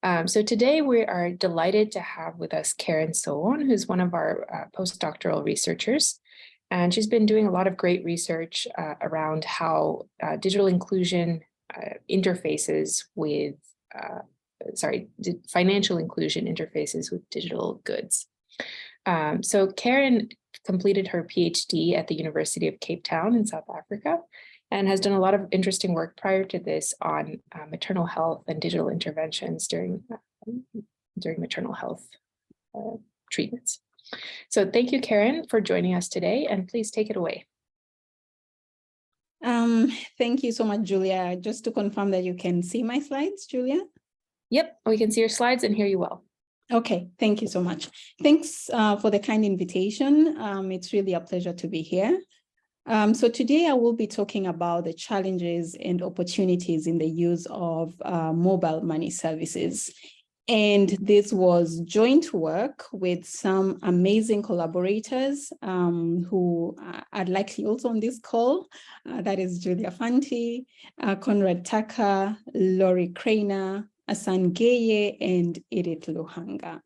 So today we are delighted to have with us Karen Soon, who's one of our postdoctoral researchers. And she's been doing a lot of great research around how digital inclusion interfaces with, financial inclusion interfaces with digital goods. So Karen completed her PhD at the University of Cape Town in South Africa, and has done a lot of interesting work prior to this on maternal health and digital interventions during maternal health treatments. So thank you, Karen, for joining us today, and please take it away. Thank you so much, Julia. Just to confirm that you can see my slides, Julia? Yep, we can see your slides and hear you well. Okay, thank you so much. Thanks for the kind invitation. It's really a pleasure to be here. So today I will be talking about the challenges and opportunities in the use of mobile money services. And this was joint work with some amazing collaborators who are likely also on this call. That is Julia Fanti, Conrad Tucker, Laurie Craner, Asan Geye, and Edith Luhanga.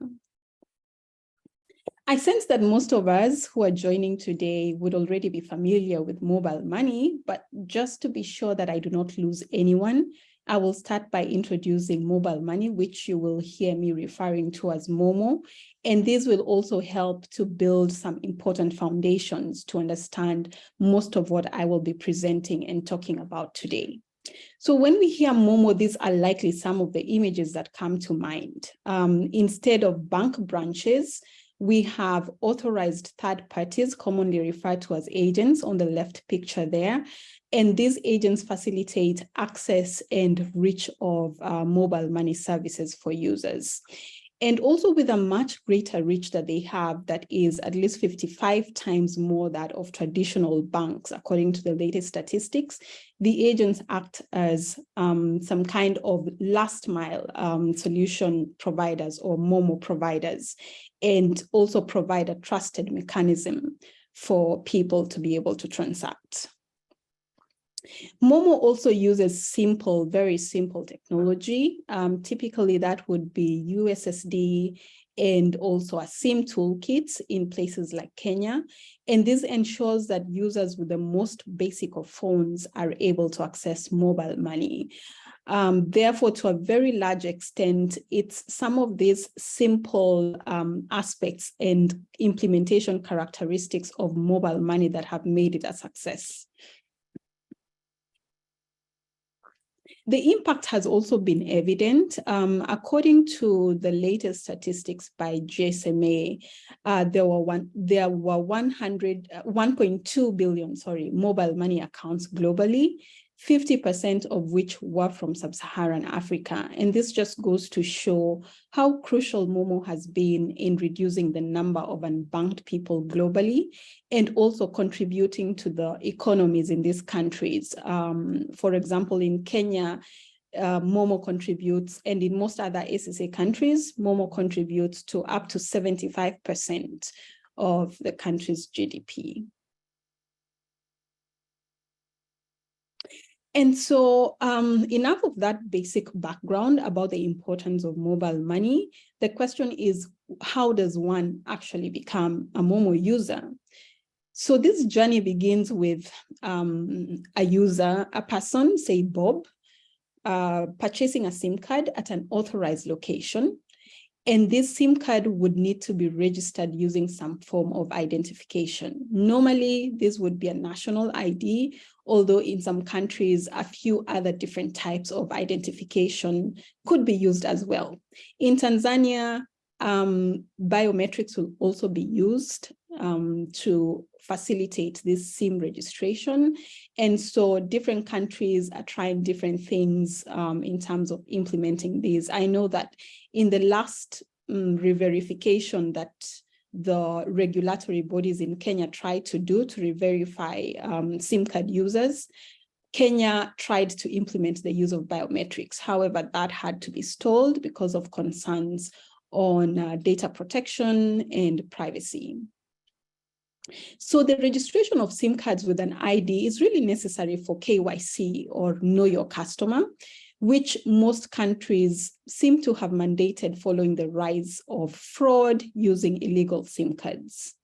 I sense that most of us who are joining today would already be familiar with mobile money, but just to be sure that I do not lose anyone, I will start by introducing mobile money, which you will hear me referring to as MoMo. And this will also help to build some important foundations to understand most of what I will be presenting and talking about today. So when we hear MoMo, these are likely some of the images that come to mind. Instead of bank branches, we have authorized third parties, commonly referred to as agents on the left picture there. And these agents facilitate access and reach of mobile money services for users. And also with a much greater reach that they have, that is at least 55 times more that of traditional banks, according to the latest statistics, the agents act as some kind of last mile solution providers or MoMo providers, and also provide a trusted mechanism for people to be able to transact. MoMo also uses very simple technology. Typically, that would be USSD and also a SIM toolkit in places like Kenya. And this ensures that users with the most basic of phones are able to access mobile money. Therefore, to a very large extent, it's some of these simple aspects and implementation characteristics of mobile money that have made it a success. The impact has also been evident. According to the latest statistics by GSMA, there were 1.2 billion, mobile money accounts globally, 50% of which were from sub-Saharan Africa. And this just goes to show how crucial MoMo has been in reducing the number of unbanked people globally, and also contributing to the economies in these countries. For example, in Kenya, MoMo contributes, and in most other SSA countries, MoMo contributes to up to 75% of the country's GDP. And so enough of that basic background about the importance of mobile money. The question is, how does one actually become a MoMo user? So this journey begins with a user, a person, say Bob, purchasing a SIM card at an authorized location. And this SIM card would need to be registered using some form of identification. Normally, this would be a national ID, although in some countries, a few other different types of identification could be used as well. In Tanzania, biometrics will also be used to facilitate this SIM registration. And so different countries are trying different things in terms of implementing these. I know that in the last re-verification that the regulatory bodies in Kenya tried to do to re-verify SIM card users, Kenya tried to implement the use of biometrics. However, that had to be stalled because of concerns on data protection and privacy. So the registration of SIM cards with an ID is really necessary for KYC, or know your customer, which most countries seem to have mandated following the rise of fraud using illegal SIM cards.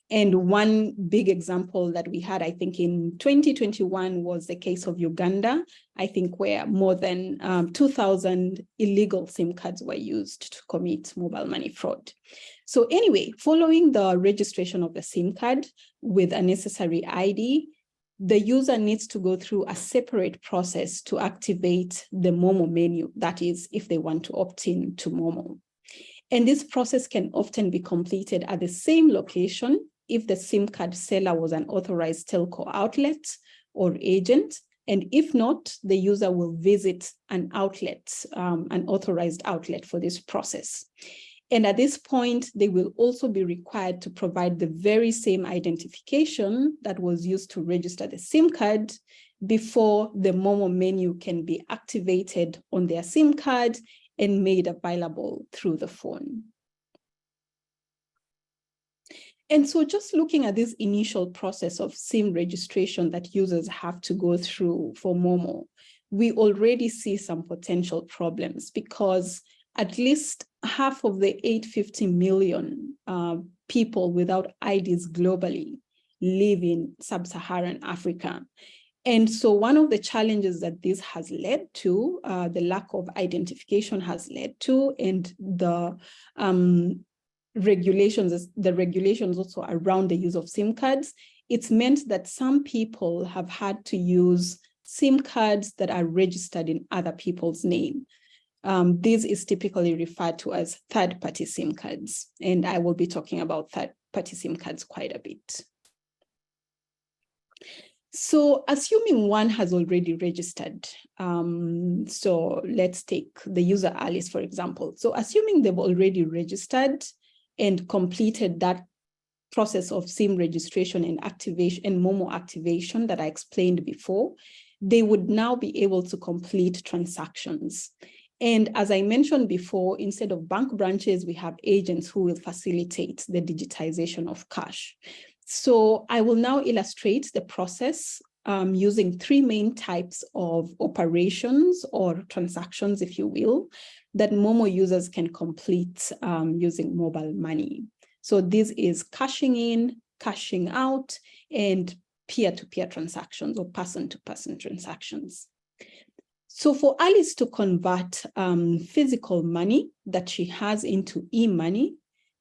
And one big example that we had, I think in 2021, was the case of Uganda, I think, where more than 2,000 illegal SIM cards were used to commit mobile money fraud. So anyway, following the registration of the SIM card with a necessary ID, the user needs to go through a separate process to activate the Momo menu, that is, if they want to opt in to Momo. And this process can often be completed at the same location if the SIM card seller was an authorized telco outlet or agent. And if not, the user will visit an outlet, an authorized outlet for this process. And at this point, they will also be required to provide the very same identification that was used to register the SIM card before the Momo menu can be activated on their SIM card and made available through the phone. And so just looking at this initial process of SIM registration that users have to go through for Momo, we already see some potential problems because at least half of the 850 million people without IDs globally live in sub-Saharan Africa. And so one of the challenges that this has led to, the lack of identification has led to, and the regulations also around the use of SIM cards, it's meant that some people have had to use SIM cards that are registered in other people's name. This is typically referred to as third-party SIM cards, and I will be talking about third-party SIM cards quite a bit. So assuming one has already registered, so let's take the user Alice, for example. So assuming they've already registered and completed that process of SIM registration and activation and Momo activation that I explained before, they would now be able to complete transactions. And as I mentioned before, instead of bank branches, we have agents who will facilitate the digitization of cash. So I will now illustrate the process using three main types of operations or transactions, if you will, that Momo users can complete using mobile money. So this is cashing in, cashing out, and peer-to-peer transactions or person-to-person transactions. So for Alice to convert physical money that she has into e-money,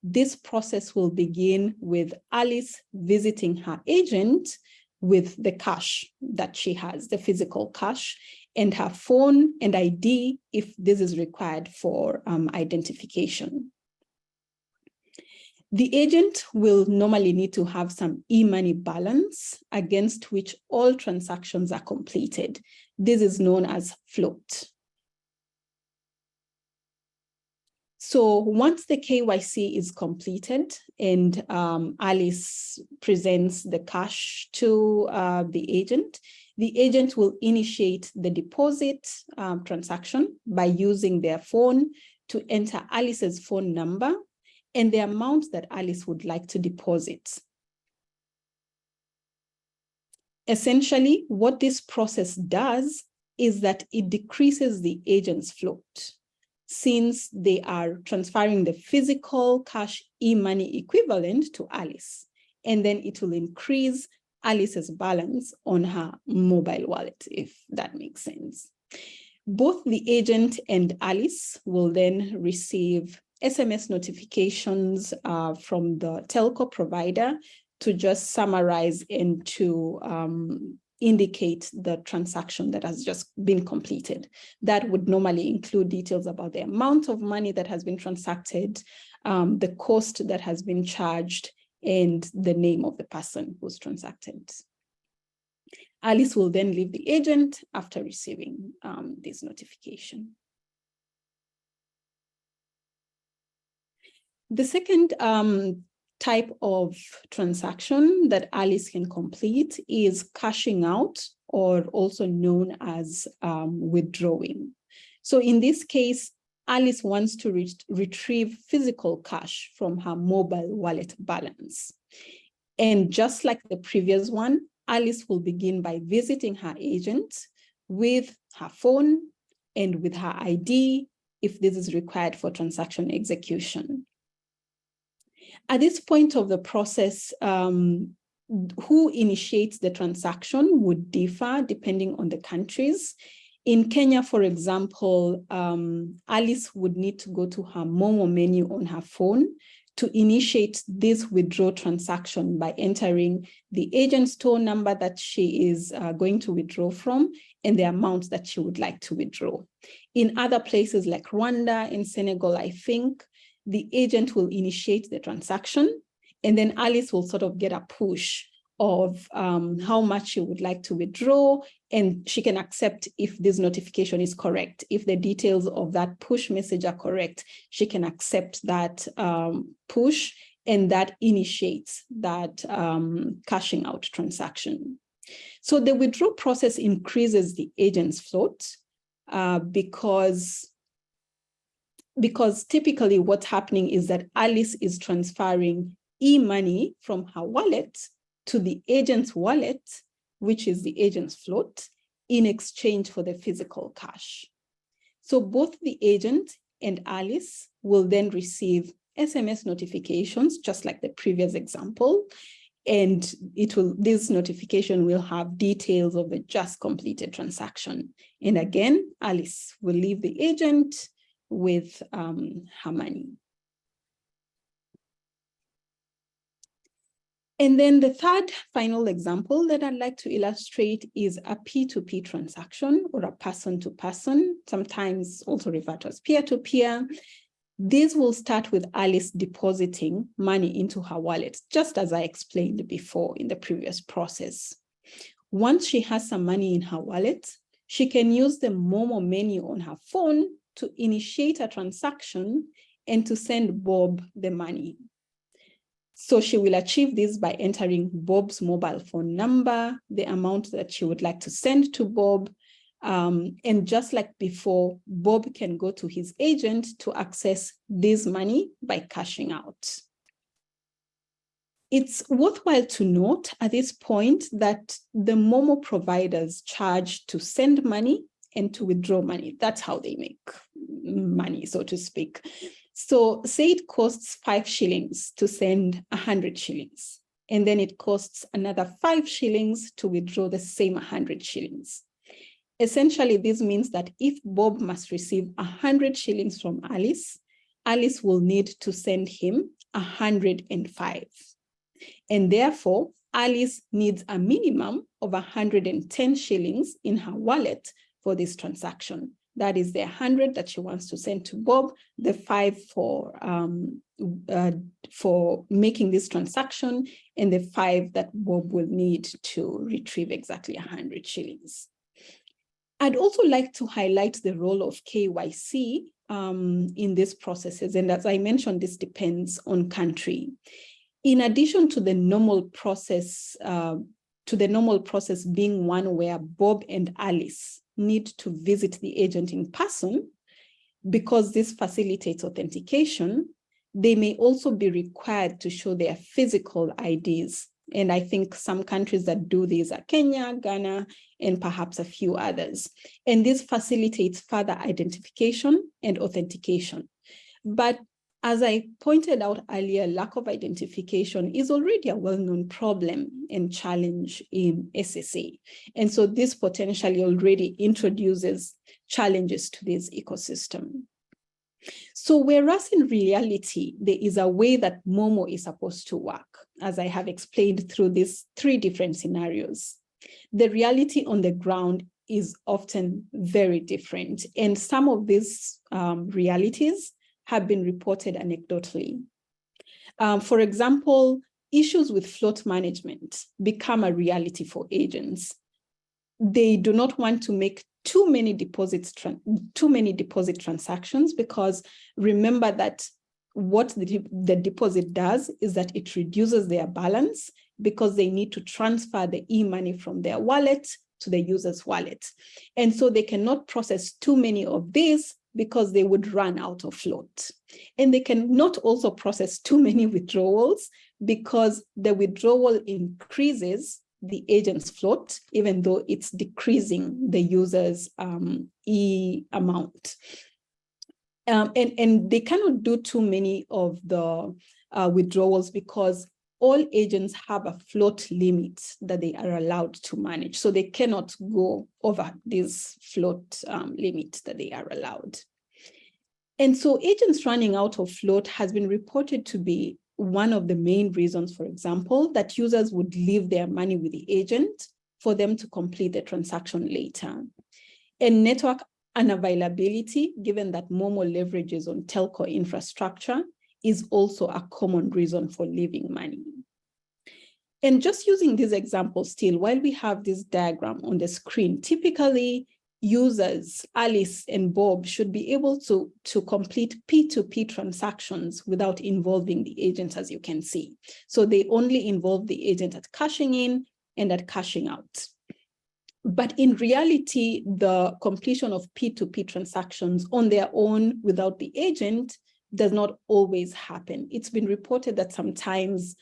this process will begin with Alice visiting her agent with the cash that she has, the physical cash, and her phone and ID if this is required for identification. The agent will normally need to have some e-money balance against which all transactions are completed. This is known as float. So once the KYC is completed and Alice presents the cash to the agent will initiate the deposit transaction by using their phone to enter Alice's phone number and the amount that Alice would like to deposit. Essentially, what this process does is that it decreases the agent's float, since they are transferring the physical cash e-money equivalent to Alice, and then it will increase Alice's balance on her mobile wallet, if that makes sense. Both the agent and Alice will then receive SMS notifications from the telco provider to just summarize and to indicate the transaction that has just been completed. That would normally include details about the amount of money that has been transacted, the cost that has been charged, and the name of the person who's transacted. Alice will then leave the agent after receiving this notification. The second type of transaction that Alice can complete is cashing out, or also known as withdrawing. So in this case, Alice wants to retrieve physical cash from her mobile wallet balance. And just like the previous one, Alice will begin by visiting her agent with her phone and with her ID if this is required for transaction execution. At this point of the process, who initiates the transaction would differ depending on the countries. In Kenya, for example, Alice would need to go to her Momo menu on her phone to initiate this withdraw transaction by entering the agent store number that she is going to withdraw from and the amount that she would like to withdraw. In other places like Rwanda and Senegal, I think, the agent will initiate the transaction, and then Alice will sort of get a push of how much she would like to withdraw, and she can accept if this notification is correct. If the details of that push message are correct, she can accept that push, and that initiates that cashing out transaction. So the withdrawal process increases the agent's float because typically what's happening is that Alice is transferring e-money from her wallet to the agent's wallet, which is the agent's float, in exchange for the physical cash. So both the agent and Alice will then receive SMS notifications, just like the previous example, and this notification will have details of the just completed transaction. And again, Alice will leave the agent with her money. And then the third final example that I'd like to illustrate is a P2P transaction, or a person-to-person, sometimes also referred to as peer-to-peer. This will start with Alice depositing money into her wallet, just as I explained before in the previous process. Once she has some money in her wallet, she can use the Momo menu on her phone to initiate a transaction and to send Bob the money. So she will achieve this by entering Bob's mobile phone number, the amount that she would like to send to Bob. And just like before, Bob can go to his agent to access this money by cashing out. It's worthwhile to note at this point that the Momo providers charge to send money and to withdraw money. That's how they make money, so to speak. So say it costs 5 shillings to send 100 shillings, and then it costs another 5 shillings to withdraw the same 100 shillings. Essentially, this means that if Bob must receive 100 shillings from Alice, Alice will need to send him 105. And therefore, Alice needs a minimum of 110 shillings in her wallet for this transaction. That is the 100 that she wants to send to Bob, the 5 for making this transaction, and the 5 that Bob will need to retrieve exactly 100 shillings. I'd also like to highlight the role of KYC in these processes. And as I mentioned, this depends on country. In addition to the normal process, being one where Bob and Alice need to visit the agent in person, because this facilitates authentication, they may also be required to show their physical IDs. And I think some countries that do this are Kenya, Ghana, and perhaps a few others. And this facilitates further identification and authentication. But as I pointed out earlier, lack of identification is already a well-known problem and challenge in SSA. And so this potentially already introduces challenges to this ecosystem. So whereas in reality, there is a way that Momo is supposed to work, as I have explained through these 3 different scenarios, the reality on the ground is often very different. And some of these realities have been reported anecdotally. For example, issues with float management become a reality for agents. They do not want to make too many deposit transactions, because remember that what the deposit does is that it reduces their balance, because they need to transfer the e-money from their wallet to the user's wallet. And so they cannot process too many of these, because they would run out of float. And they cannot also process too many withdrawals, because the withdrawal increases the agent's float, even though it's decreasing the user's E amount. And they cannot do too many of the withdrawals because all agents have a float limit that they are allowed to manage. So they cannot go over this float limit that they are allowed. And so agents running out of float has been reported to be one of the main reasons, for example, that users would leave their money with the agent for them to complete the transaction later. And network unavailability, given that Momo leverages on telco infrastructure, is also a common reason for leaving money. And just using this example still, while we have this diagram on the screen, typically users, Alice and Bob, should be able to complete P2P transactions without involving the agent, as you can see. So they only involve the agent at cashing in and at cashing out. But in reality, the completion of P2P transactions on their own without the agent does not always happen. It's been reported that sometimes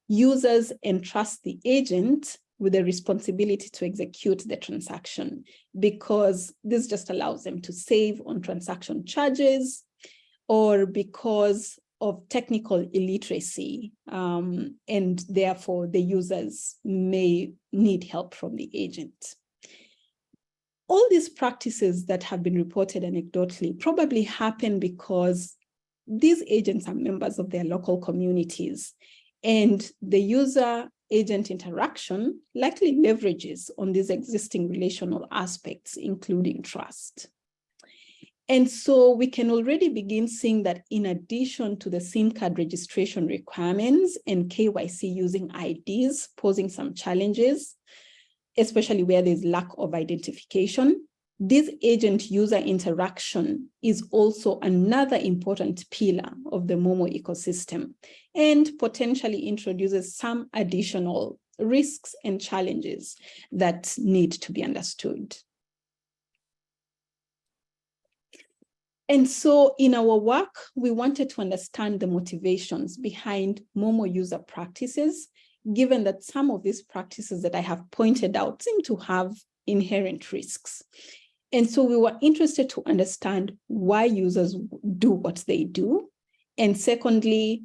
users entrust the agent with the responsibility to execute the transaction because this just allows them to save on transaction charges or because of technical illiteracy, and therefore the users may need help from the agent. All these practices that have been reported anecdotally probably happen because these agents are members of their local communities, and the user-agent interaction likely leverages on these existing relational aspects, including trust. And so we can already begin seeing that in addition to the SIM card registration requirements and KYC using IDs posing some challenges, especially where there's lack of identification, this agent user interaction is also another important pillar of the Momo ecosystem and potentially introduces some additional risks and challenges that need to be understood. And so in our work, we wanted to understand the motivations behind Momo user practices, given that some of these practices that I have pointed out seem to have inherent risks. And so we were interested to understand why users do what they do. And secondly,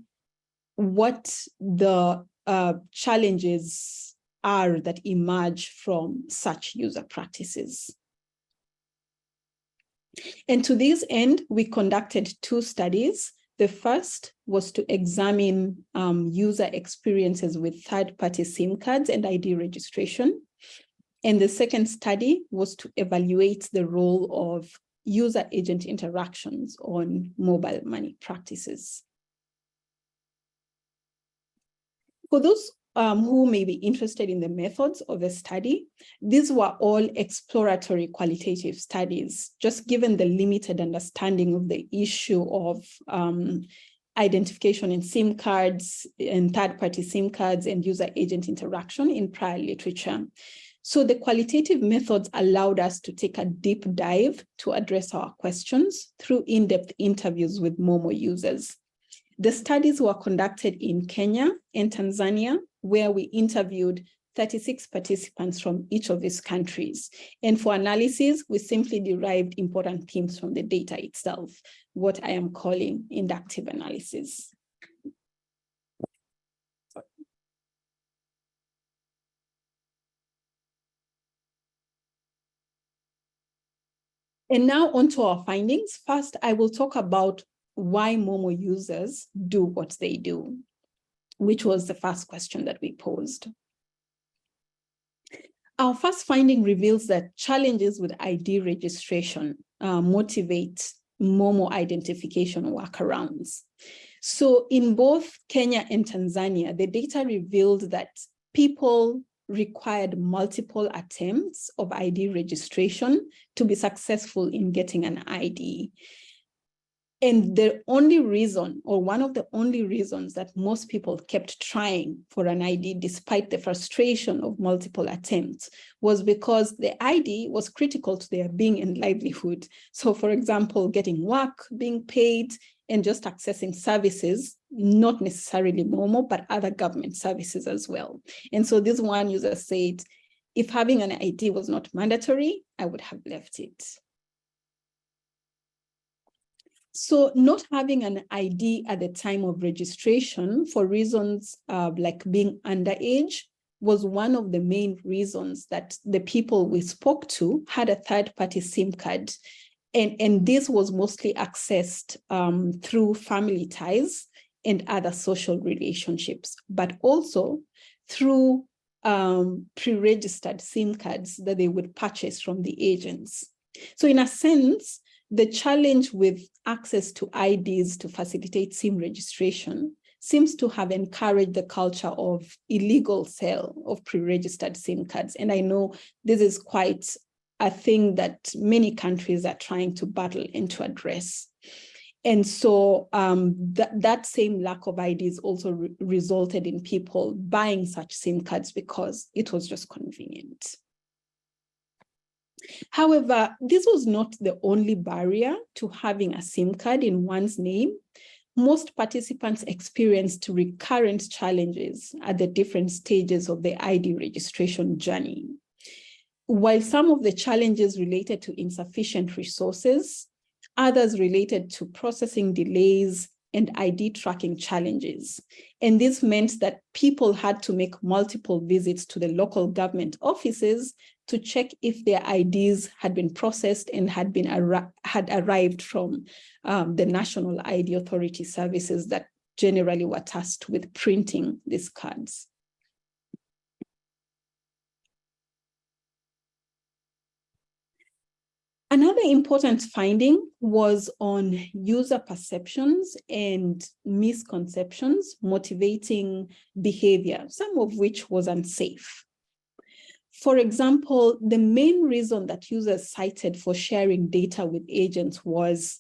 what the challenges are that emerge from such user practices. And to this end, we conducted 2 studies. The first was to examine user experiences with third-party SIM cards and ID registration. And the second study was to evaluate the role of user-agent interactions on mobile money practices. For those who may be interested in the methods of the study, these were all exploratory qualitative studies, just given the limited understanding of the issue of identification in SIM cards and third-party SIM cards and user-agent interaction in prior literature. So the qualitative methods allowed us to take a deep dive to address our questions through in-depth interviews with Momo users. The studies were conducted in Kenya and Tanzania, where we interviewed 36 participants from each of these countries. And for analysis, we simply derived important themes from the data itself, what I am calling inductive analysis. And now onto our findings. First, I will talk about why Momo users do what they do, which was the first question that we posed. Our first finding reveals that challenges with ID registration motivate Momo identification workarounds. So in both Kenya and Tanzania, the data revealed that people required multiple attempts of ID registration to be successful in getting an ID. And the only reason, or one of the only reasons that most people kept trying for an ID despite the frustration of multiple attempts was because the ID was critical to their being and livelihood. So for example, getting work, being paid, and just accessing services, not necessarily Momo, but other government services as well. And so this one user said, if having an ID was not mandatory, I would have left it. So not having an ID at the time of registration for reasons like being underage was one of the main reasons that the people we spoke to had a third-party SIM card. And this was mostly accessed through family ties and other social relationships, but also through pre-registered SIM cards that they would purchase from the agents. So in a sense, the challenge with access to IDs to facilitate SIM registration seems to have encouraged the culture of illegal sale of pre-registered SIM cards. And I know this is quite a thing that many countries are trying to battle and to address. And so that same lack of IDs also resulted in people buying such SIM cards because it was just convenient. However, this was not the only barrier to having a SIM card in one's name. Most participants experienced recurrent challenges at the different stages of the ID registration journey. While some of the challenges related to insufficient resources, others related to processing delays and ID tracking challenges. And this meant that people had to make multiple visits to the local government offices to check if their IDs had been processed and had arrived from the National ID Authority services that generally were tasked with printing these cards. Another important finding was on user perceptions and misconceptions motivating behavior, some of which was unsafe. For example, the main reason that users cited for sharing data with agents was,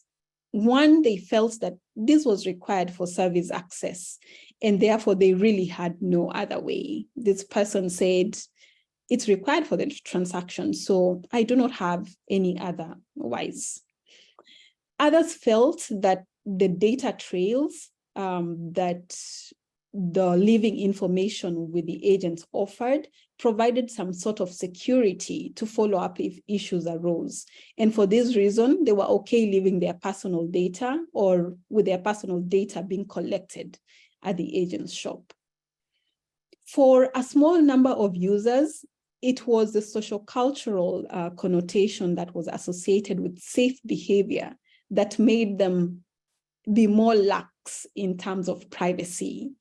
one, they felt that this was required for service access, and therefore they really had no other way. This person said, it's required for the transaction, so I do not have any other ways. Others felt that the data trails that the living information with the agents offered provided some sort of security to follow up if issues arose. And for this reason, they were okay leaving their personal data or with their personal data being collected at the agent's shop. For a small number of users, it was the social cultural connotation that was associated with safe behavior that made them be more lax in terms of privacy.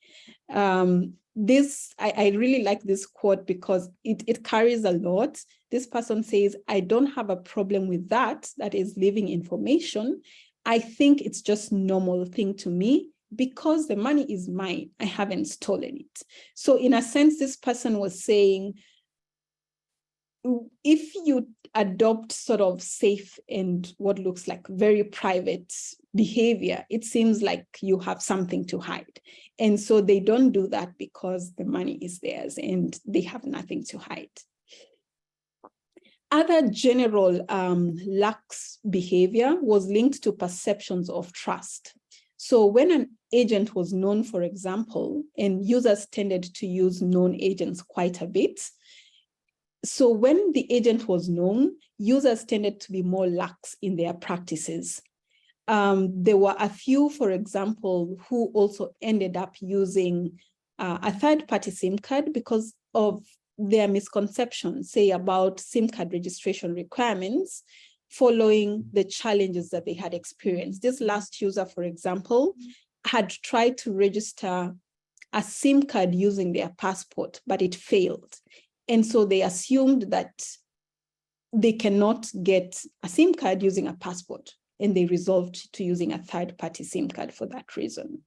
I really like this quote because it carries a lot. This person says, I don't have a problem with that is living information. I think it's just normal thing to me because the money is mine. I haven't stolen it. So in a sense, this person was saying, if you adopt sort of safe and what looks like very private behavior, it seems like you have something to hide. And so they don't do that because the money is theirs and they have nothing to hide. Other general lax behavior was linked to perceptions of trust. So when an agent was known, for example, and users tended to use known agents quite a bit, so when the agent was known, users tended to be more lax in their practices. There were a few, for example, who also ended up using a third-party SIM card because of their misconceptions, say about SIM card registration requirements, following the challenges that they had experienced. This last user, for example, had tried to register a SIM card using their passport, but it failed. And so they assumed that they cannot get a SIM card using a passport, and they resolved to using a third-party SIM card for that reason.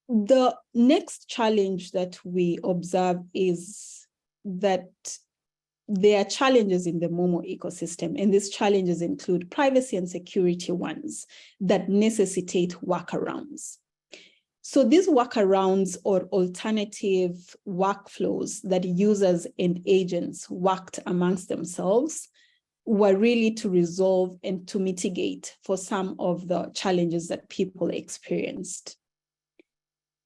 The next challenge that we observe is that there are challenges in the Momo ecosystem, and these challenges include privacy and security ones that necessitate workarounds. So these workarounds or alternative workflows that users and agents worked amongst themselves were really to resolve and to mitigate for some of the challenges that people experienced.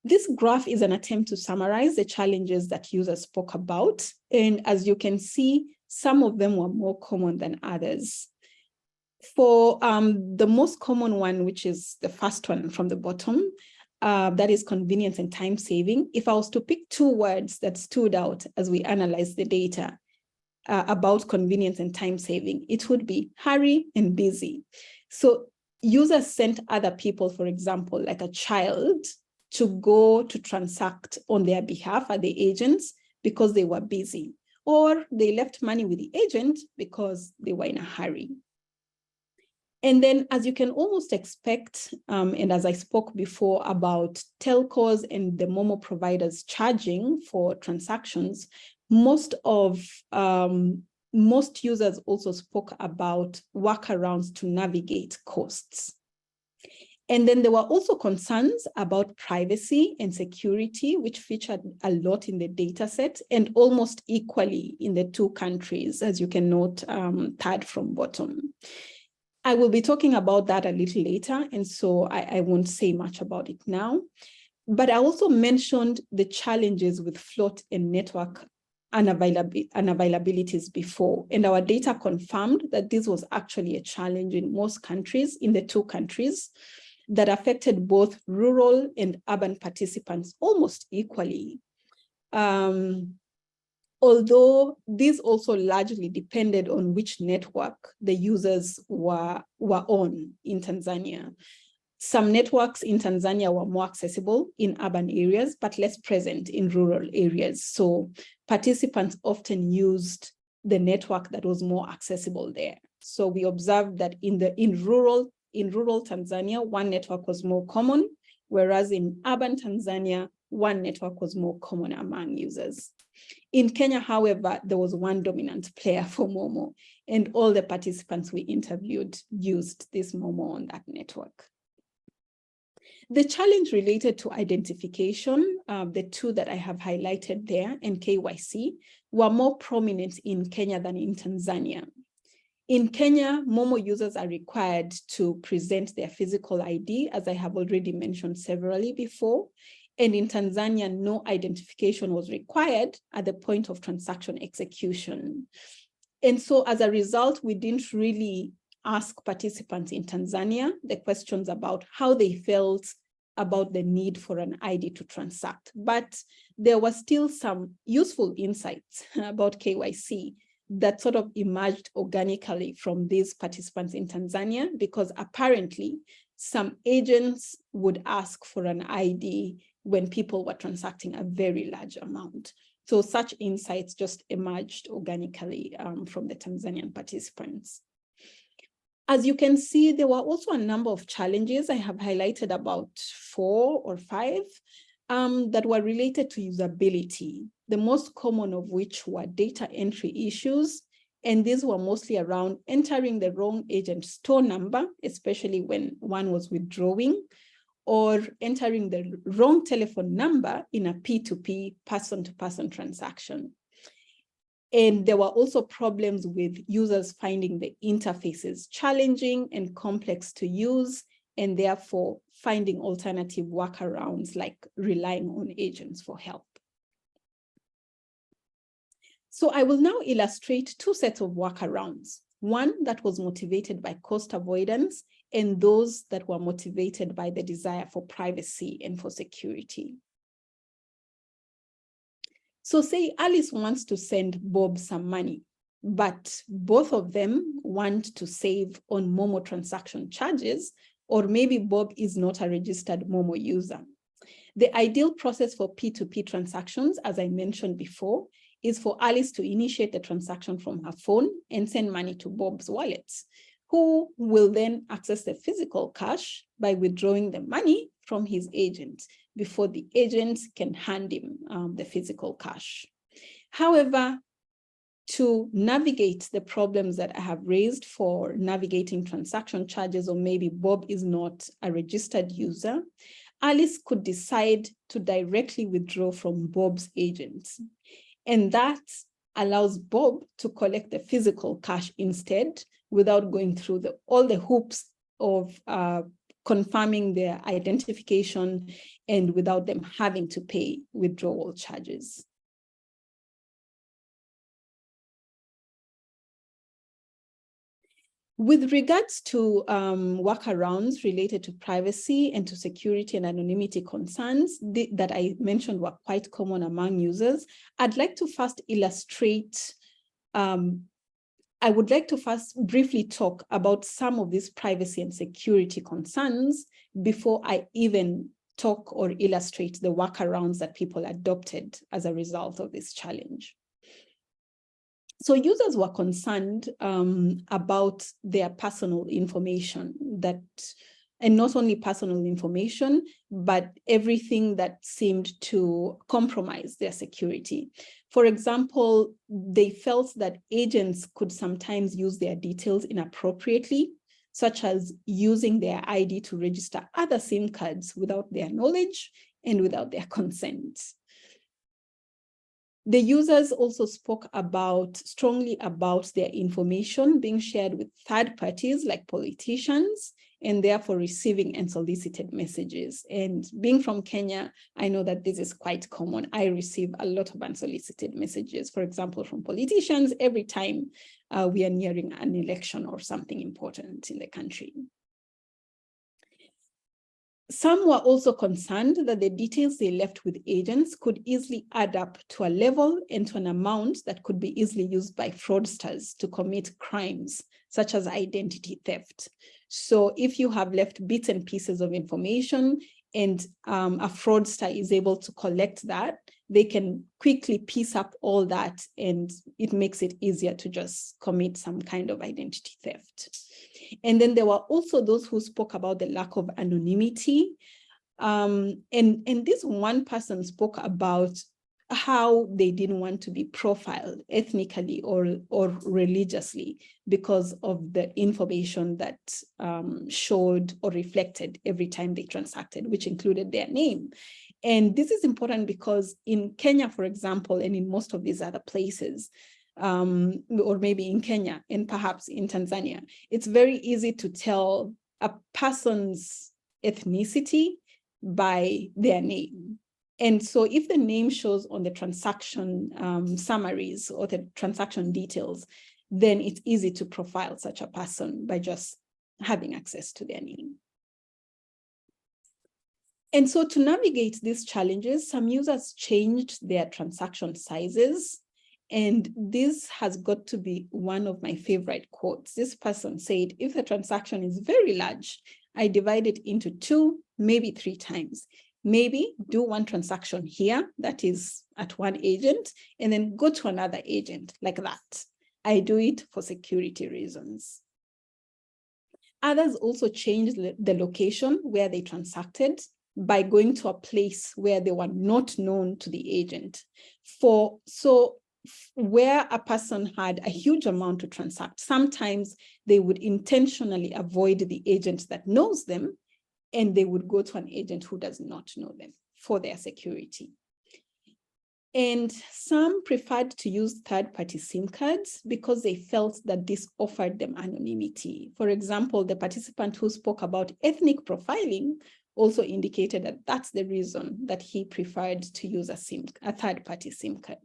This graph is an attempt to summarize the challenges that users spoke about. And as you can see, some of them were more common than others. For the most common one, which is the first one from the bottom, that is convenience and time saving. If I was to pick two words that stood out as we analyze the data about convenience and time saving, it would be hurry and busy. So users sent other people, for example, like a child, to go to transact on their behalf at the agents because they were busy, or they left money with the agent because they were in a hurry. And then, as you can almost expect, and as I spoke before about telcos and the Momo providers charging for transactions, most users also spoke about workarounds to navigate costs. And then there were also concerns about privacy and security, which featured a lot in the data set and almost equally in the two countries, as you can note, third from bottom. I will be talking about that a little later, and so I won't say much about it now. But I also mentioned the challenges with float and network unavailabilities before, and our data confirmed that this was actually a challenge in most countries, in the two countries, that affected both rural and urban participants almost equally. Although this also largely depended on which network the users were on in Tanzania. Some networks in Tanzania were more accessible in urban areas, but less present in rural areas. So participants often used the network that was more accessible there. So we observed that in rural Tanzania, one network was more common, whereas in urban Tanzania, one network was more common among users. In Kenya, however, there was one dominant player for Momo, and all the participants we interviewed used this Momo on that network. The challenge related to identification, the two that I have highlighted there, and KYC, were more prominent in Kenya than in Tanzania. In Kenya, Momo users are required to present their physical ID, as I have already mentioned severally before. And in Tanzania, no identification was required at the point of transaction execution. And so as a result, we didn't really ask participants in Tanzania the questions about how they felt about the need for an ID to transact. But there were still some useful insights about KYC that sort of emerged organically from these participants in Tanzania, because apparently some agents would ask for an ID when people were transacting a very large amount. So such insights just emerged organically from the Tanzanian participants. As you can see, there were also a number of challenges. I have highlighted about 4 or 5 that were related to usability, the most common of which were data entry issues. And these were mostly around entering the wrong agent store number, especially when one was withdrawing, or entering the wrong telephone number in a P2P, person-to-person transaction. And there were also problems with users finding the interfaces challenging and complex to use, and therefore finding alternative workarounds like relying on agents for help. So I will now illustrate 2 sets of workarounds, one that was motivated by cost avoidance and those that were motivated by the desire for privacy and for security. So say Alice wants to send Bob some money, but both of them want to save on Momo transaction charges, or maybe Bob is not a registered Momo user. The ideal process for P2P transactions, as I mentioned before, is for Alice to initiate the transaction from her phone and send money to Bob's wallet, who will then access the physical cash by withdrawing the money from his agent before the agent can hand him the physical cash. However, to navigate the problems that I have raised for navigating transaction charges, or maybe Bob is not a registered user, Alice could decide to directly withdraw from Bob's agents. And that allows Bob to collect the physical cash instead, without going through all the hoops of confirming their identification and without them having to pay withdrawal charges. With regards to workarounds related to privacy and to security and anonymity concerns that I mentioned were quite common among users, I'd like to first illustrate, I would like to first briefly talk about some of these privacy and security concerns before I even talk or illustrate the workarounds that people adopted as a result of this challenge. So users were concerned about their personal information, and not only personal information, but everything that seemed to compromise their security. For example, they felt that agents could sometimes use their details inappropriately, such as using their ID to register other SIM cards without their knowledge and without their consent. The users also spoke strongly about their information being shared with third parties like politicians, and therefore receiving unsolicited messages. And being from Kenya, I know that this is quite common. I receive a lot of unsolicited messages, for example, from politicians every time we are nearing an election or something important in the country. Some were also concerned that the details they left with agents could easily add up to a level and to an amount that could be easily used by fraudsters to commit crimes, such as identity theft. So if you have left bits and pieces of information and a fraudster is able to collect that, they can quickly piece up all that, and it makes it easier to just commit some kind of identity theft. And then there were also those who spoke about the lack of anonymity. And this one person spoke about how they didn't want to be profiled ethnically or religiously because of the information that showed or reflected every time they transacted, which included their name. And this is important because in Kenya, for example, and in most of these other places, or maybe in Kenya and perhaps in Tanzania, it's very easy to tell a person's ethnicity by their name. And so if the name shows on the transaction summaries or the transaction details, then it's easy to profile such a person by just having access to their name. And so to navigate these challenges, some users changed their transaction sizes. And this has got to be one of my favorite quotes. This person said, if the transaction is very large, I divide it into 2, maybe 3 times. Maybe do one transaction here that is at one agent, and then go to another agent like that. I do it for security reasons. Others also changed the location where they transacted by going to a place where they were not known to the agent. So where a person had a huge amount to transact, sometimes they would intentionally avoid the agent that knows them, and they would go to an agent who does not know them for their security. And some preferred to use third-party SIM cards because they felt that this offered them anonymity. For example, the participant who spoke about ethnic profiling also indicated that that's the reason that he preferred to use a third-party SIM card.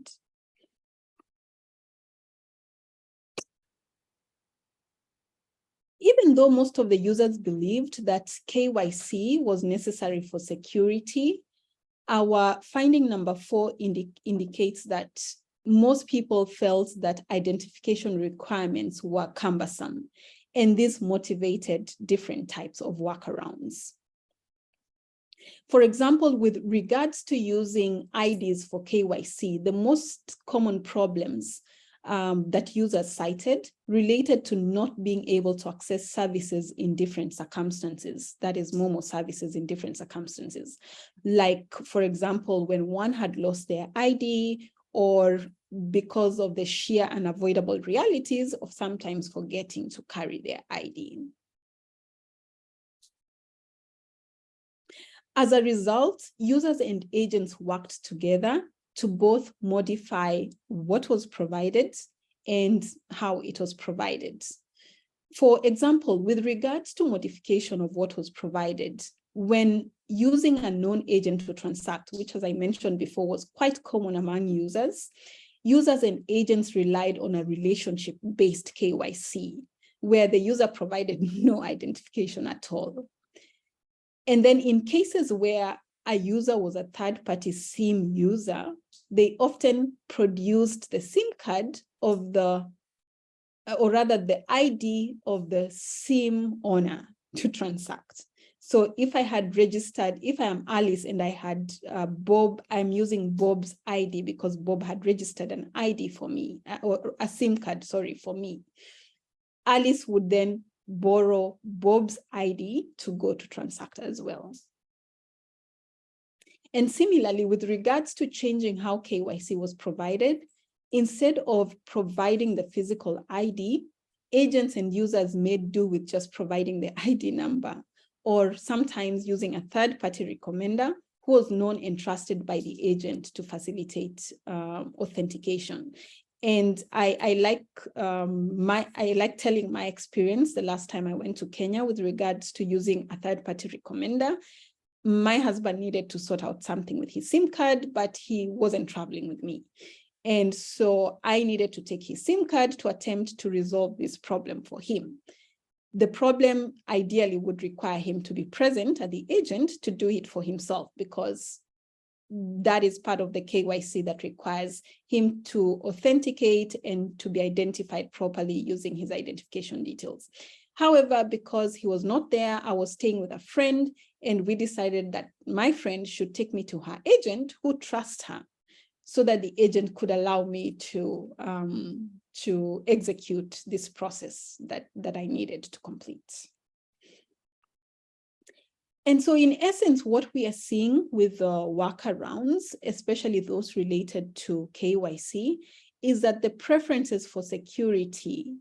Even though most of the users believed that KYC was necessary for security, our finding number 4 indicates that most people felt that identification requirements were cumbersome, and this motivated different types of workarounds. For example, with regards to using IDs for KYC, the most common problems that users cited related to not being able to access services in different circumstances, that is Momo services in different circumstances. Like, for example, when one had lost their ID or because of the sheer unavoidable realities of sometimes forgetting to carry their ID. As a result, users and agents worked together to both modify what was provided and how it was provided. For example, with regards to modification of what was provided, when using a known agent to transact, which, as I mentioned before, was quite common among users and agents relied on a relationship-based KYC, where the user provided no identification at all. And then in cases where a user was a third-party SIM user, they often produced the SIM card of the, or rather the ID of the SIM owner to transact. So if I had registered, if I am Alice and I had Bob, I'm using Bob's ID because Bob had registered an ID for me, or a SIM card, sorry, for me. Alice would then borrow Bob's ID to go to transact as well. And similarly, with regards to changing how KYC was provided, instead of providing the physical ID, agents and users made do with just providing the ID number, or sometimes using a third-party recommender who was known and trusted by the agent to facilitate authentication. And I like telling my experience the last time I went to Kenya with regards to using a third-party recommender. My husband needed to sort out something with his SIM card, but he wasn't traveling with me. And so I needed to take his SIM card to attempt to resolve this problem for him. The problem ideally would require him to be present at the agent to do it for himself, because that is part of the KYC that requires him to authenticate and to be identified properly using his identification details. However, because he was not there, I was staying with a friend, and we decided that my friend should take me to her agent who trusts her, so that the agent could allow me to execute this process that I needed to complete. And so in essence, what we are seeing with the workarounds, especially those related to KYC, is that the preferences for security,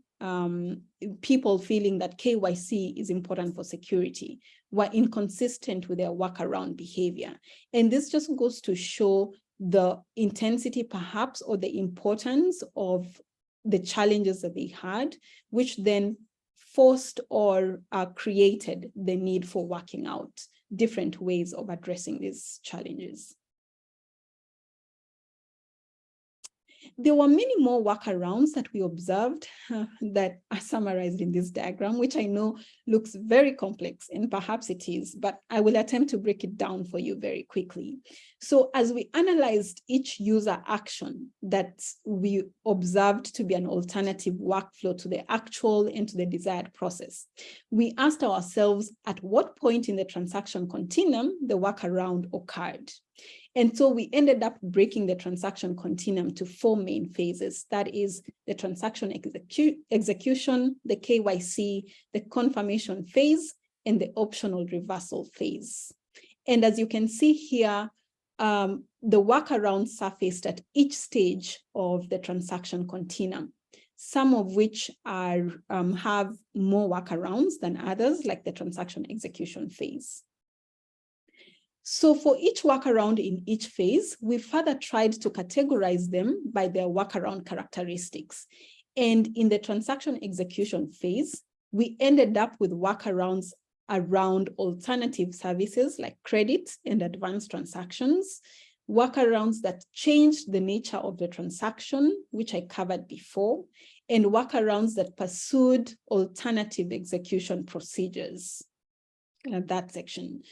people feeling that KYC is important for security, were inconsistent with their workaround behavior. And this just goes to show the intensity perhaps, or the importance of the challenges that they had, which then forced or created the need for working out different ways of addressing these challenges. There were many more workarounds that we observed that are summarized in this diagram, which I know looks very complex, and perhaps it is, but I will attempt to break it down for you very quickly. So as we analyzed each user action that we observed to be an alternative workflow to the actual and to the desired process, we asked ourselves at what point in the transaction continuum the workaround occurred. And so we ended up breaking the transaction continuum to 4 main phases. That is the transaction execution, the KYC, the confirmation phase, and the optional reversal phase. And as you can see here, the workaround surfaced at each stage of the transaction continuum, some of which are have more workarounds than others, like the transaction execution phase. So for each workaround in each phase, we further tried to categorize them by their workaround characteristics. And in the transaction execution phase, we ended up with workarounds around alternative services like credit and advanced transactions, workarounds that changed the nature of the transaction, which I covered before, and workarounds that pursued alternative execution procedures, that section.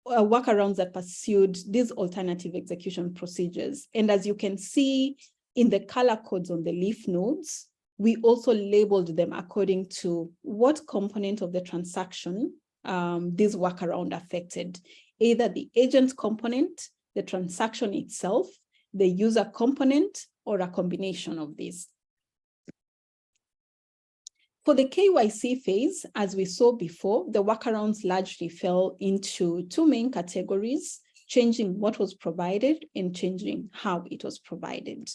Workarounds that pursued these alternative execution procedures. And as you can see in the color codes on the leaf nodes, we also labeled them according to what component of the transaction this workaround affected, either the agent component, the transaction itself, the user component, or a combination of these. For the KYC phase, as we saw before, the workarounds largely fell into 2 main categories: changing what was provided and changing how it was provided.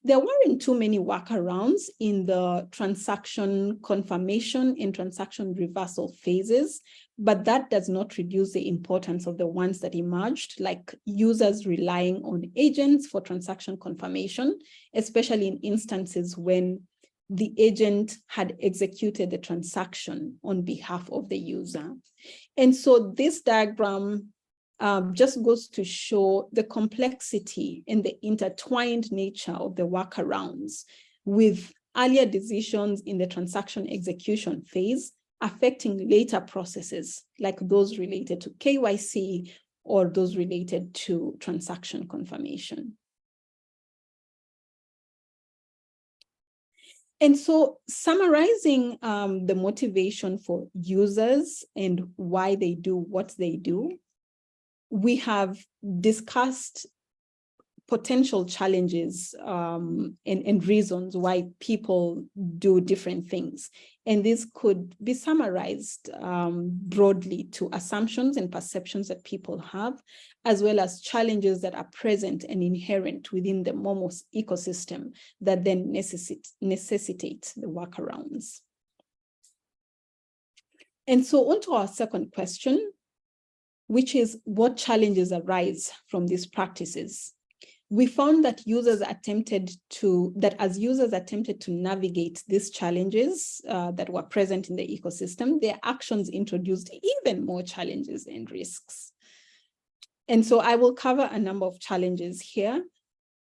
There weren't too many workarounds in the transaction confirmation and transaction reversal phases, but that does not reduce the importance of the ones that emerged, like users relying on agents for transaction confirmation, especially in instances when the agent had executed the transaction on behalf of the user. And so this diagram just goes to show the complexity and the intertwined nature of the workarounds, with earlier decisions in the transaction execution phase affecting later processes, like those related to KYC or those related to transaction confirmation. And so summarizing the motivation for users and why they do what they do, we have discussed potential challenges and reasons why people do different things. And this could be summarized broadly to assumptions and perceptions that people have, as well as challenges that are present and inherent within the Momo ecosystem that then necessitate the workarounds. And so on to our second question, which is what challenges arise from these practices? We found that as users attempted to navigate these challenges that were present in the ecosystem, their actions introduced even more challenges and risks. And so I will cover a number of challenges here.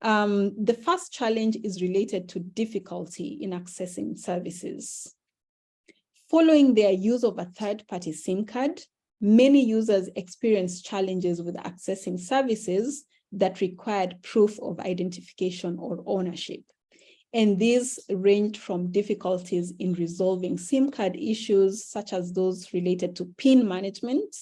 The first challenge is related to difficulty in accessing services. Following their use of a third-party SIM card, many users experienced challenges with accessing services that required proof of identification or ownership. And these ranged from difficulties in resolving SIM card issues, such as those related to PIN management,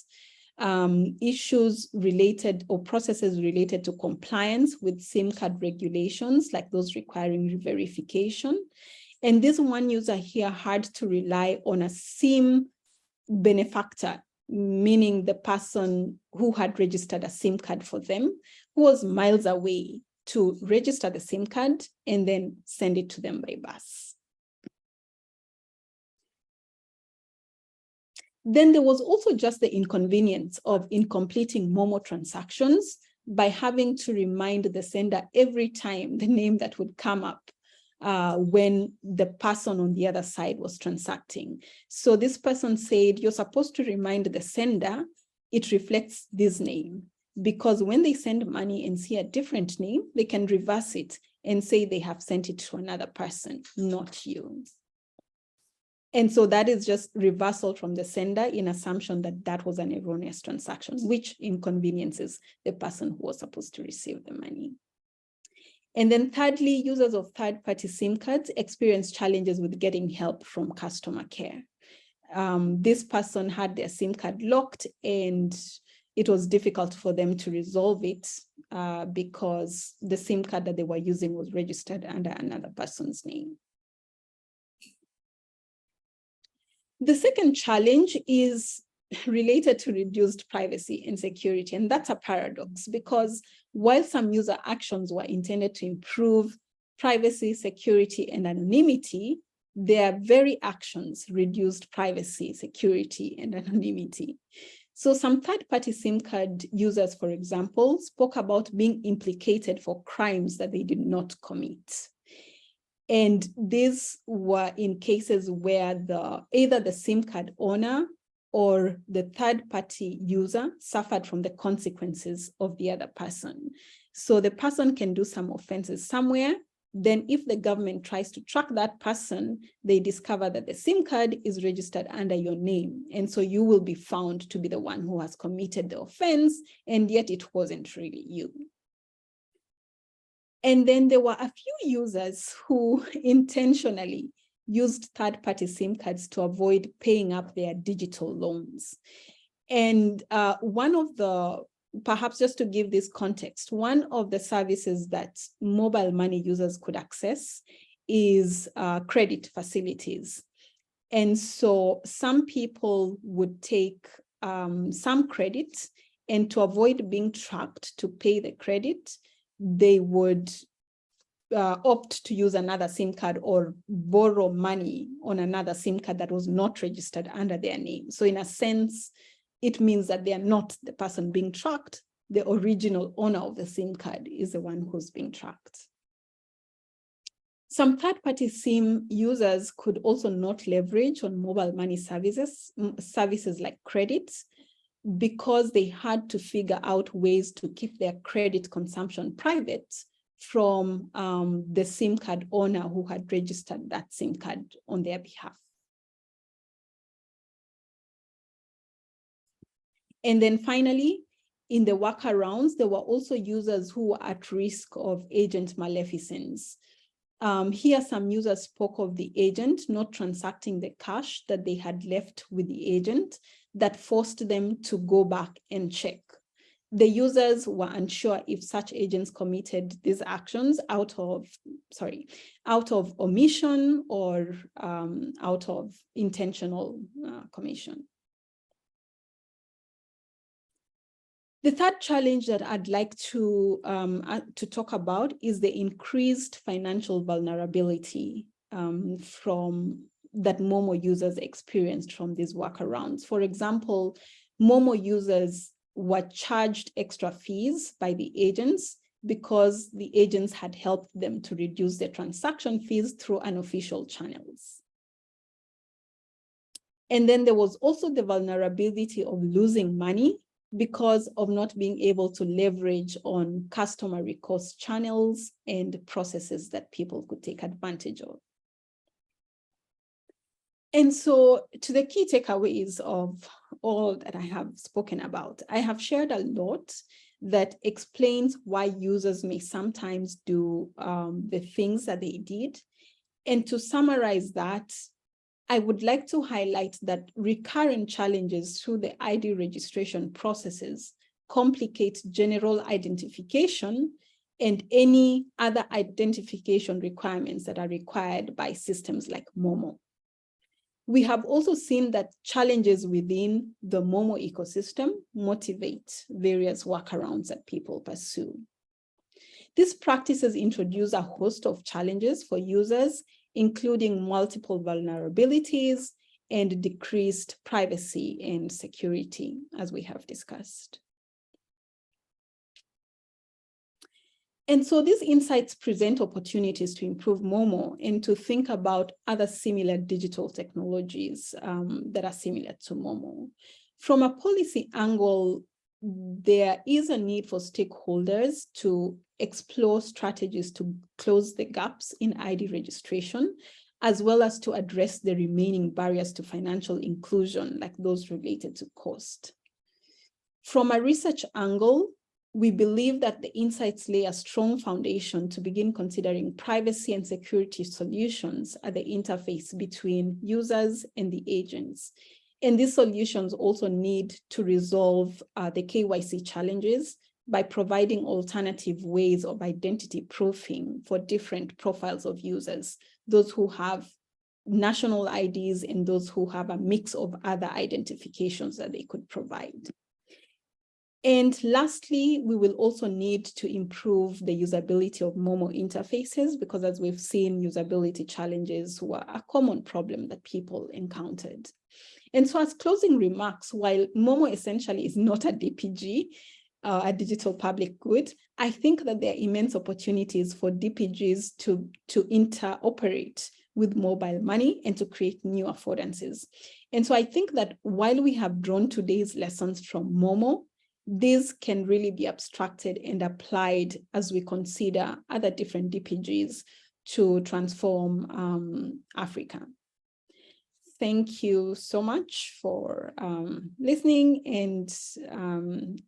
issues related or processes related to compliance with SIM card regulations, like those requiring re-verification. And this one user here had to rely on a SIM benefactor, meaning the person who had registered a SIM card for them, who was miles away, to register the SIM card and then send it to them by bus. Then there was also just the inconvenience of incompleting Momo transactions by having to remind the sender every time the name that would come up when the person on the other side was transacting. So this person said, you're supposed to remind the sender it reflects this name, because when they send money and see a different name, they can reverse it and say they have sent it to another person, not you. And so that is just reversal from the sender in assumption that that was an erroneous transaction, which inconveniences the person who was supposed to receive the money. And then thirdly, users of third-party SIM cards experience challenges with getting help from customer care. This person had their SIM card locked and it was difficult for them to resolve it because the SIM card that they were using was registered under another person's name. The second challenge is related to reduced privacy and security. And that's a paradox, because while some user actions were intended to improve privacy, security, and anonymity, their very actions reduced privacy, security, and anonymity. So some third-party SIM card users, for example, spoke about being implicated for crimes that they did not commit. And these were in cases where either the SIM card owner or the third-party user suffered from the consequences of the other person. So the person can do some offenses somewhere. Then if the government tries to track that person, they discover that the SIM card is registered under your name. And so you will be found to be the one who has committed the offense, and yet it wasn't really you. And then there were a few users who intentionally used third-party SIM cards to avoid paying up their digital loans. And one of the, perhaps just to give this context, one of the services that mobile money users could access is credit facilities. And so some people would take some credit, and to avoid being tracked to pay the credit, they would opt to use another SIM card or borrow money on another SIM card that was not registered under their name. So in a sense, it means that they are not the person being tracked. The original owner of the SIM card is the one who's being tracked. Some third-party SIM users could also not leverage on mobile money services like credit, because they had to figure out ways to keep their credit consumption private from the SIM card owner who had registered that SIM card on their behalf. And then finally, in the workarounds, there were also users who were at risk of agent maleficence. Here, some users spoke of the agent not transacting the cash that they had left with the agent that forced them to go back and check. The users were unsure if such agents committed these actions out of omission or out of intentional commission. The third challenge that I'd like to talk about is the increased financial vulnerability that Momo users experienced from these workarounds. For example, Momo users were charged extra fees by the agents because the agents had helped them to reduce their transaction fees through unofficial channels. And then there was also the vulnerability of losing money because of not being able to leverage on customer recourse channels and processes that people could take advantage of. And so to the key takeaways of all that I have spoken about, I have shared a lot that explains why users may sometimes do the things that they did. And to summarize that, I would like to highlight that recurrent challenges through the ID registration processes complicate general identification and any other identification requirements that are required by systems like Momo. We have also seen that challenges within the Momo ecosystem motivate various workarounds that people pursue. These practices introduce a host of challenges for users, including multiple vulnerabilities and decreased privacy and security, as we have discussed. And so these insights present opportunities to improve Momo and to think about other similar digital technologies that are similar to Momo. From a policy angle, there is a need for stakeholders to explore strategies to close the gaps in ID registration, as well as to address the remaining barriers to financial inclusion, like those related to cost. From a research angle, we believe that the insights lay a strong foundation to begin considering privacy and security solutions at the interface between users and the agents. And these solutions also need to resolve the KYC challenges by providing alternative ways of identity proofing for different profiles of users, those who have national IDs and those who have a mix of other identifications that they could provide. And lastly, we will also need to improve the usability of Momo interfaces, because as we've seen, usability challenges were a common problem that people encountered. And so as closing remarks, while Momo essentially is not a DPG, a digital public good, I think that there are immense opportunities for DPGs to interoperate with mobile money and to create new affordances. And so I think that while we have drawn today's lessons from Momo, these can really be abstracted and applied as we consider other different DPGs to transform Africa. Thank you so much for listening, and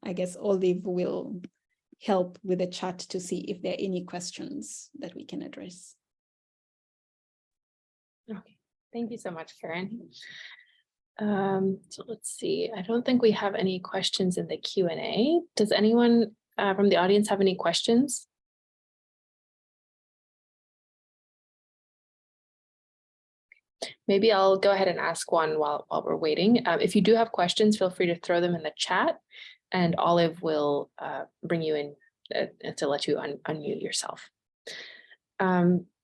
I guess Olive will help with the chat to see if there are any questions that we can address. Okay, thank you so much, Karen. So let's see, I don't think we have any questions in the Q&A. Does anyone from the audience have any questions? Maybe I'll go ahead and ask one while we're waiting. If you do have questions, feel free to throw them in the chat, and Olive will bring you in to let you unmute yourself.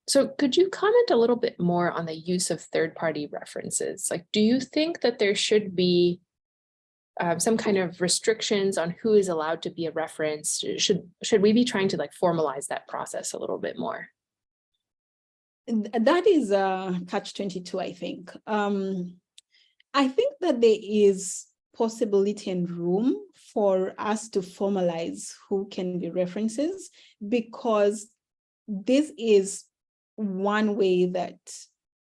So could you comment a little bit more on the use of third-party references? Like, do you think that there should be some kind of restrictions on who is allowed to be a reference? Should we be trying to like formalize that process a little bit more? That is a catch-22, I think. I think that there is possibility and room for us to formalize who can be references, because this is one way that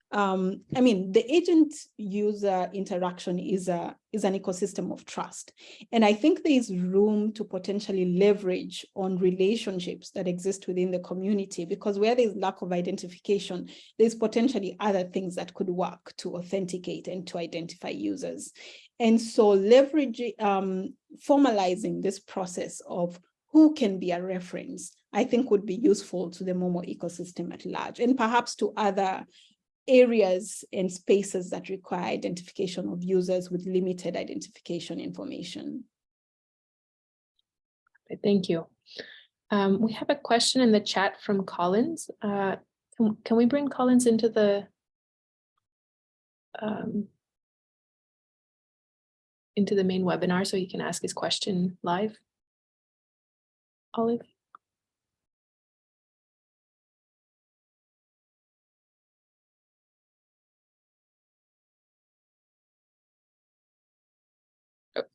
I mean, the agent-user interaction is an ecosystem of trust. And I think there is room to potentially leverage on relationships that exist within the community, because where there's lack of identification, there's potentially other things that could work to authenticate and to identify users. And so formalizing this process of who can be a reference, I think would be useful to the Momo ecosystem at large, and perhaps to other areas and spaces that require identification of users with limited identification information. Thank you. We have a question in the chat from Collins. Can we bring Collins into the main webinar so he can ask his question live? Olive?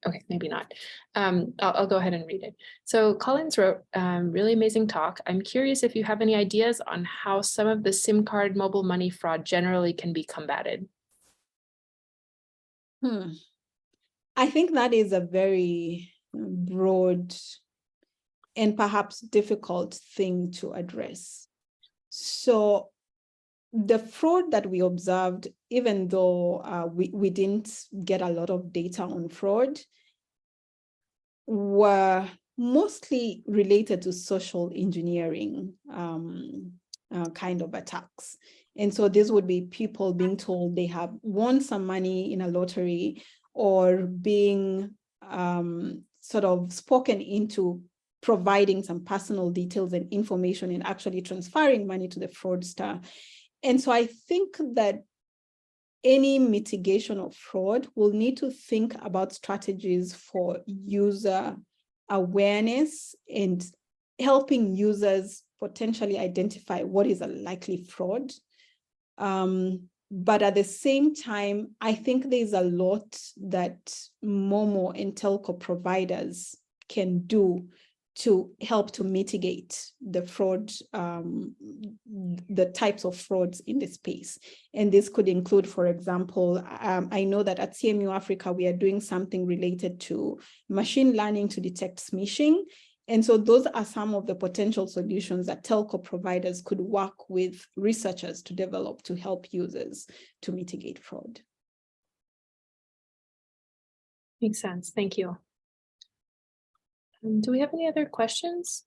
Okay, maybe not. I'll go ahead and read it. So Collins wrote, really amazing talk. I'm curious if you have any ideas on how some of the SIM card mobile money fraud generally can be combated. I think that is a very broad and perhaps difficult thing to address. So the fraud that we observed, even though we didn't get a lot of data on fraud, were mostly related to social engineering kind of attacks. And so this would be people being told they have won some money in a lottery, or being sort of spoken into providing some personal details and information and actually transferring money to the fraudster. And so I think that any mitigation of fraud will need to think about strategies for user awareness and helping users potentially identify what is a likely fraud. But at the same time, I think there's a lot that Momo and telco providers can do to help to mitigate the fraud, the types of frauds in the space. And this could include, for example, I know that at CMU-Africa, we are doing something related to machine learning to detect smishing. And so those are some of the potential solutions that telco providers could work with researchers to develop to help users to mitigate fraud. Makes sense. Thank you. Do we have any other questions?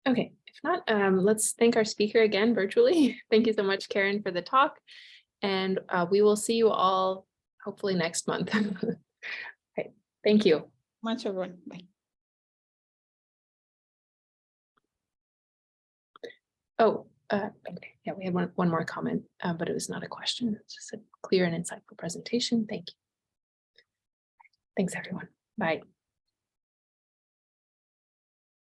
Okay, if not, let's thank our speaker again virtually. Thank you so much, Karen, for the talk. And we will see you all hopefully next month. Okay, thank you. Much everyone. Bye. Oh, okay. Yeah, we had one more comment, but it was not a question. It's just a clear and insightful presentation. Thank you. Thanks, everyone. Bye.